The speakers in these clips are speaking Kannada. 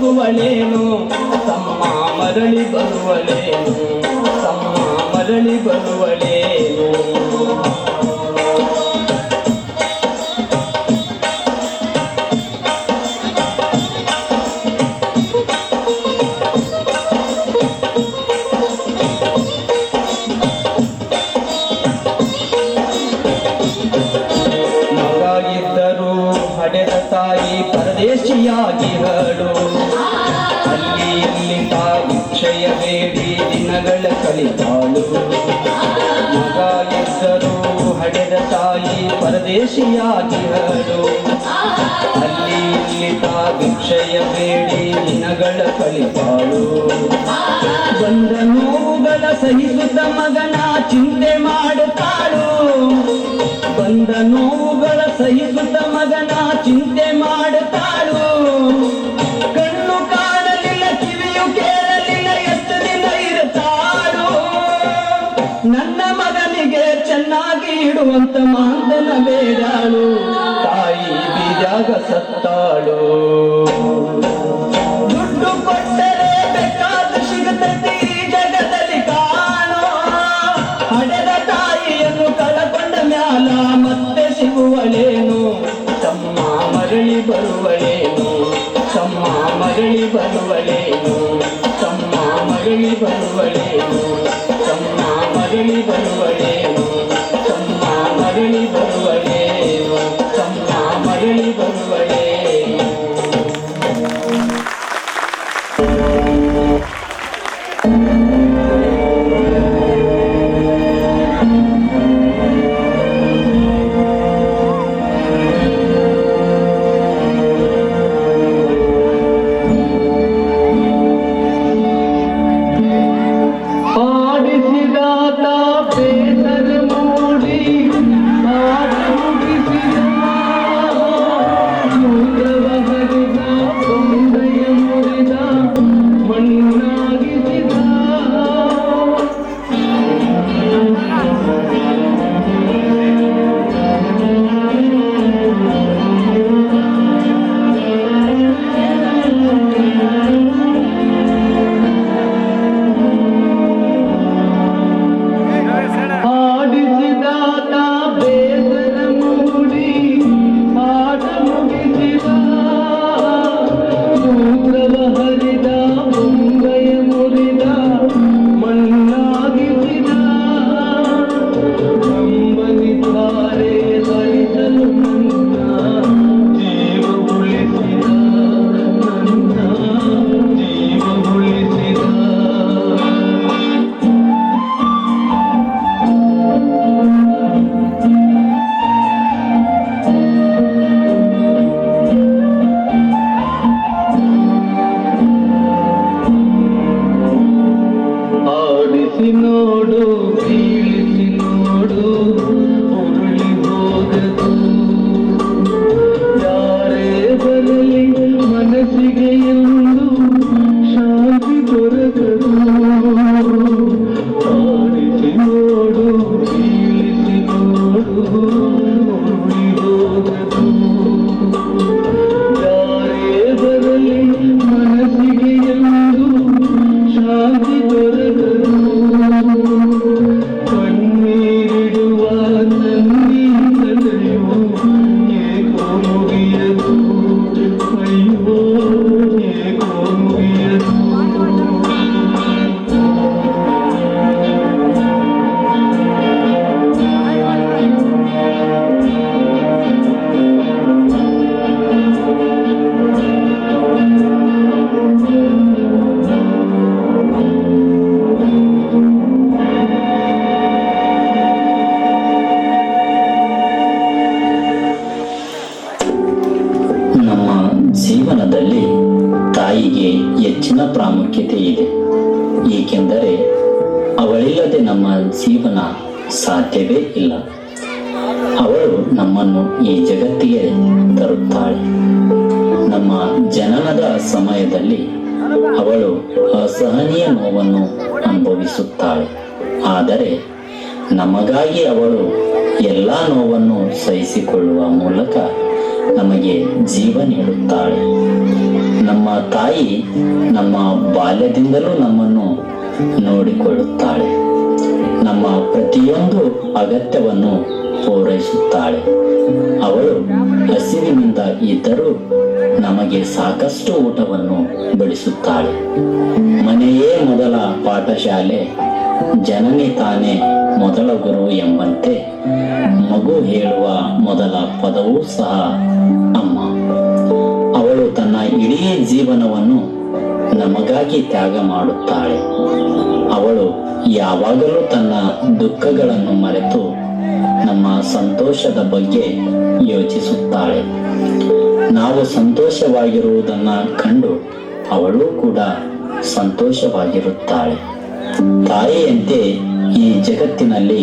ಬರುವಳೇನು ತಮ್ಮ ಮರಳಿ ಬರುವಳೇನು ತಮ್ಮ ಮರಳಿ ಬರುವಳೇನು ಹಡೆದ ತಾಯಿ ಪರದೇಶಿಯಾಗಿ ಹರಡು ಅಲ್ಲಿ ಇಲ್ಲಿ ಭಿಕ್ಷೆಯ ಬೇಡಿ ದಿನಗಳ ಕಲಿತಾಳು ಮಗ ಇದ್ದರು ಹಡೆದ ತಾಯಿ ಪರದೇಶಿಯಾಗಿ ಹರಡು ಅಲ್ಲಿ ಇಲ್ಲಿ ಭಿಕ್ಷೆಯ ಬೇಡಿ ದಿನಗಳ ಕಲಿತಾಳು ಬಂದ ನೋವುಗಳ ಸಹಿಸುತ್ತ ಮಗನ ಚಿಂತೆ ಮಾಡುತ್ತಾಳು ಬಂದ ನೋವುಗಳ ಸಹಿಸುತ್ತ ಮಗನ ಚಿಂತೆ ಮಾಡುತ್ತಾಳು ಕಣ್ಣು ಕಾಣಲಿಲ್ಲ ಕಿವಿಯು ಕೇಳಲಿಲ್ಲ ಎಷ್ಟು ದಿನ ಇರುತ್ತಾಳು ನನ್ನ ಮಗನಿಗೆ ಚೆನ್ನಾಗಿ ಇಡುವಂತ ಮಾಂತನ ಬೇಡಾಳು ತಾಯಿ ಬೀಜಾಗ ಸತ್ತಾಳು ದುಡ್ಡು ಕೊಟ್ಟರೆ ಬೇಕಾದ ಸಿಗುತ್ತದೆ ಜಗದಲ್ಲಿ ಕಾಣೋ ಹಡೆದ ತಾಯಿಯನ್ನು ಕಳಕೊಂಡ ಮ್ಯಾಲ ಮತ್ತೆ ಸಿಗುವಳೇನು ತಮ್ಮ ಮರಳಿ ಬರುವಳೇನು ತಮ್ಮ ಮರಳಿ ಬರುವಳೇನು ತಮ್ಮ ಮರಳಿ ಬರುವಳೇನು ತಮ್ಮ ಮರಳಿ ಬರುವಳೇನು ತಮ್ಮ ಮರಳಿ ಬರುವಳೇನು ತಮ್ಮ ಮರಳಿ ಬರುವಳೇನು ಆಡಿಸಿದಾತ ಜೀವನದಲ್ಲಿ ತಾಯಿಗೆ ಹೆಚ್ಚಿನ ಪ್ರಾಮುಖ್ಯತೆ ಇದೆ, ಏಕೆಂದರೆ ಅವಳಿಲ್ಲದೆ ನಮ್ಮ ಜೀವನ ಸಾಧ್ಯವೇ ಇಲ್ಲ. ಅವಳು ನಮ್ಮನ್ನು ಈ ಜಗತ್ತಿಗೆ ತರುತ್ತಾಳೆ. ನಮ್ಮ ಜನನದ ಸಮಯದಲ್ಲಿ ಅವಳು ಅಸಹನೀಯ ನೋವನ್ನು ಅನುಭವಿಸುತ್ತಾಳೆ. ಆದರೆ ನಮಗಾಗಿ ಅವಳು ಎಲ್ಲ ನೋವನ್ನು ಸಹಿಸಿಕೊಳ್ಳುವ ಮೂಲಕ ನಮಗೆ ಜೀವ ನೀಡುತ್ತಾಳೆ. ನಮ್ಮ ತಾಯಿ ನಮ್ಮ ಬಾಲ್ಯದಿಂದಲೂ ನಮ್ಮನ್ನು ನೋಡಿಕೊಳ್ಳುತ್ತಾಳೆ. ನಮ್ಮ ಪ್ರತಿಯೊಂದು ಅಗತ್ಯವನ್ನು ಪೂರೈಸುತ್ತಾಳೆ. ಅವಳು ಹಸಿವಿನಿಂದ ಇದ್ದರೂ ನಮಗೆ ಸಾಕಷ್ಟು ಊಟವನ್ನು ಬಡಿಸುತ್ತಾಳೆ. ಮನೆಯೇ ಮೊದಲ ಪಾಠಶಾಲೆ, ಜನನಿ ತಾನೇ ಮೊದಲ ಗುರು ಎಂಬಂತೆ ಮಗು ಹೇಳುವ ಮೊದಲ ಪದವೂ ಸಹ ಅಮ್ಮ. ಅವಳು ತನ್ನ ಇಡೀ ಜೀವನವನ್ನು ನಮಗಾಗಿ ತ್ಯಾಗ ಮಾಡುತ್ತಾಳೆ. ಅವಳು ಯಾವಾಗಲೂ ತನ್ನ ದುಃಖಗಳನ್ನು ಮರೆತು ನಮ್ಮ ಸಂತೋಷದ ಬಗ್ಗೆ ಯೋಚಿಸುತ್ತಾಳೆ. ನಾವು ಸಂತೋಷವಾಗಿರುವುದನ್ನ ಕಂಡು ಅವಳು ಕೂಡ ಸಂತೋಷವಾಗಿರುತ್ತಾಳೆ. ತಾಯಿಯಂತೆ ಈ ಜಗತ್ತಿನಲ್ಲಿ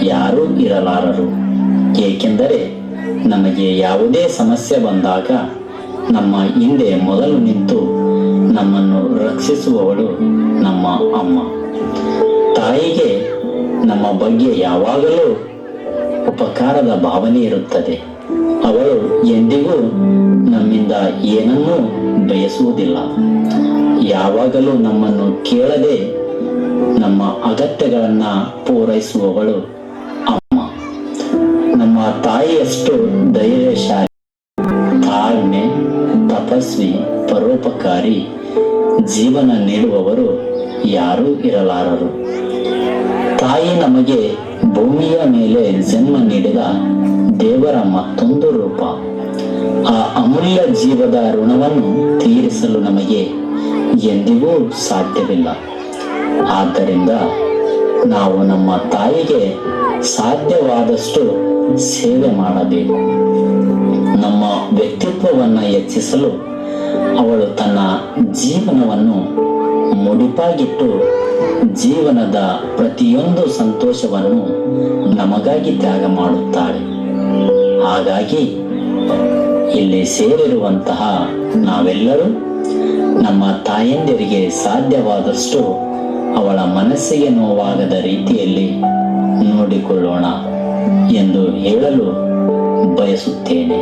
ಯಾರೂ ಇರಲಾರರು. ಏಕೆಂದರೆ ನಮಗೆ ಯಾವುದೇ ಸಮಸ್ಯೆ ಬಂದಾಗ ನಮ್ಮ ಹಿಂದೆ ಮೊದಲು ನಿಂತು ನಮ್ಮನ್ನು ರಕ್ಷಿಸುವವಳು ನಮ್ಮ ಅಮ್ಮ. ತಾಯಿಗೆ ನಮ್ಮ ಬಗ್ಗೆ ಯಾವಾಗಲೂ ಉಪಕಾರದ ಭಾವನೆ ಇರುತ್ತದೆ. ಅವಳು ಎಂದಿಗೂ ನಮ್ಮಿಂದ ಏನನ್ನೂ ಬಯಸುವುದಿಲ್ಲ. ಯಾವಾಗಲೂ ನಮ್ಮನ್ನು ಕೇಳದೆ ನಮ್ಮ ಅಗತ್ಯಗಳನ್ನ ಪೂರೈಸುವವಳು ಅಮ್ಮ. ನಮ್ಮ ತಾಯಿಯಷ್ಟು ಧೈರ್ಯಶಾಲಿ, ತಾಳ್ಮೆ, ತಪಸ್ವಿ, ಪರೋಪಕಾರಿ ಜೀವನ ನೀಡುವವರು ಯಾರೂ ಇರಲಾರರು. ತಾಯಿ ನಮಗೆ ಭೂಮಿಯ ಮೇಲೆ ಜನ್ಮ ನೀಡಿದ ದೇವರ ಮತ್ತೊಂದು ರೂಪ. ಆ ಅಮೂಲ್ಯ ಜೀವದ ಋಣವನ್ನು ತೀರಿಸಲು ನಮಗೆ ಎಂದಿಗೂ ಸಾಧ್ಯವಿಲ್ಲ. ಆದ್ದರಿಂದ ನಾವು ನಮ್ಮ ತಾಯಿಗೆ ಸಾಧ್ಯವಾದಷ್ಟು ಸೇವೆ ಮಾಡಬೇಕು. ನಮ್ಮ ವ್ಯಕ್ತಿತ್ವವನ್ನು ಹೆಚ್ಚಿಸಲು ಅವಳು ತನ್ನ ಜೀವನವನ್ನು ಮುಡಿಪಾಗಿಟ್ಟು ಜೀವನದ ಪ್ರತಿಯೊಂದು ಸಂತೋಷವನ್ನು ನಮಗಾಗಿ ತ್ಯಾಗ ಮಾಡುತ್ತಾಳೆ. ಹಾಗಾಗಿ ಇಲ್ಲಿ ಸೇರಿರುವಂತಹ ನಾವೆಲ್ಲರೂ ನಮ್ಮ ತಾಯಂದಿರಿಗೆ ಸಾಧ್ಯವಾದಷ್ಟು ಅವಳ ಮನಸ್ಸಿಗೆ ನೋವಾಗದ ರೀತಿಯಲ್ಲಿ ನೋಡಿಕೊಳ್ಳೋಣ ಎಂದು ಹೇಳಲು ಬಯಸುತ್ತೇನೆ.